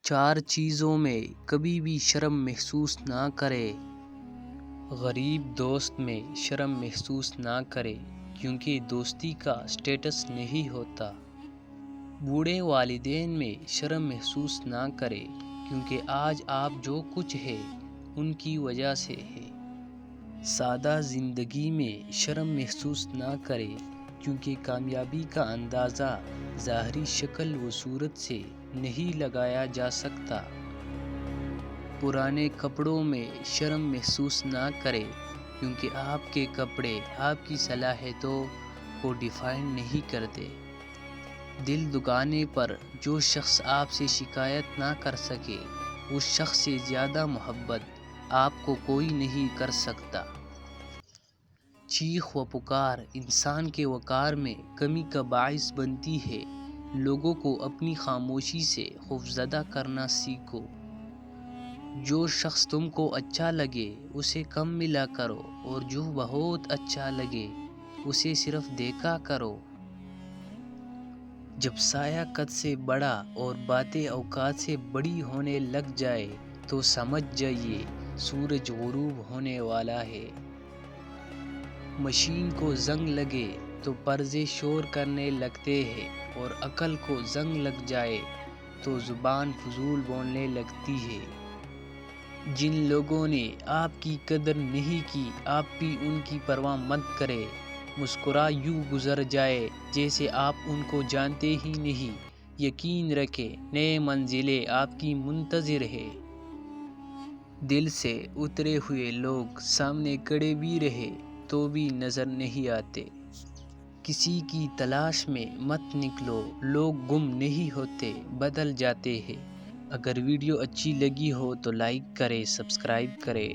4 چیزوں میں کبھی بھی شرم محسوس نہ کرے۔ غریب دوست میں شرم محسوس نہ کرے کیونکہ دوستی کا سٹیٹس نہیں ہوتا۔ بوڑھے والدین میں شرم محسوس نہ کرے کیونکہ آج آپ جو کچھ ہے ان کی وجہ سے ہے۔ سادہ زندگی میں شرم محسوس نہ کرے کیونکہ کامیابی کا اندازہ ظاہری شکل و صورت سے نہیں لگایا جا سکتا۔ پرانے کپڑوں میں شرم محسوس نہ کرے کیونکہ آپ کے کپڑے آپ کی صلاحیتوں کو ڈیفائن نہیں کرتے۔ دل دکانے پر جو شخص آپ سے شکایت نہ کر سکے اس شخص سے زیادہ محبت آپ کو کوئی نہیں کر سکتا۔ چیخ و پکار انسان کے وقار میں کمی کا باعث بنتی ہے۔ لوگوں کو اپنی خاموشی سے خوفزدہ کرنا سیکھو۔ جو شخص تم کو اچھا لگے اسے کم ملا کرو اور جو بہت اچھا لگے اسے صرف دیکھا کرو۔ جب سایہ قد سے بڑا اور باتیں اوقات سے بڑی ہونے لگ جائے تو سمجھ جائیے سورج غروب ہونے والا ہے۔ مشین کو زنگ لگے تو پرزے شور کرنے لگتے ہیں اور عقل کو زنگ لگ جائے تو زبان فضول بولنے لگتی ہے۔ جن لوگوں نے آپ کی قدر نہیں کی آپ بھی ان کی پرواہ مت کریں۔ مسکرا یوں گزر جائے جیسے آپ ان کو جانتے ہی نہیں۔ یقین رکھیں نئے منزلیں آپ کی منتظر ہیں۔ دل سے اترے ہوئے لوگ سامنے کھڑے بھی رہے تو بھی نظر نہیں آتے۔ کسی کی تلاش میں مت نکلو، لوگ گم نہیں ہوتے بدل جاتے ہیں۔ اگر ویڈیو اچھی لگی ہو تو لائک کریں، سبسکرائب کریں۔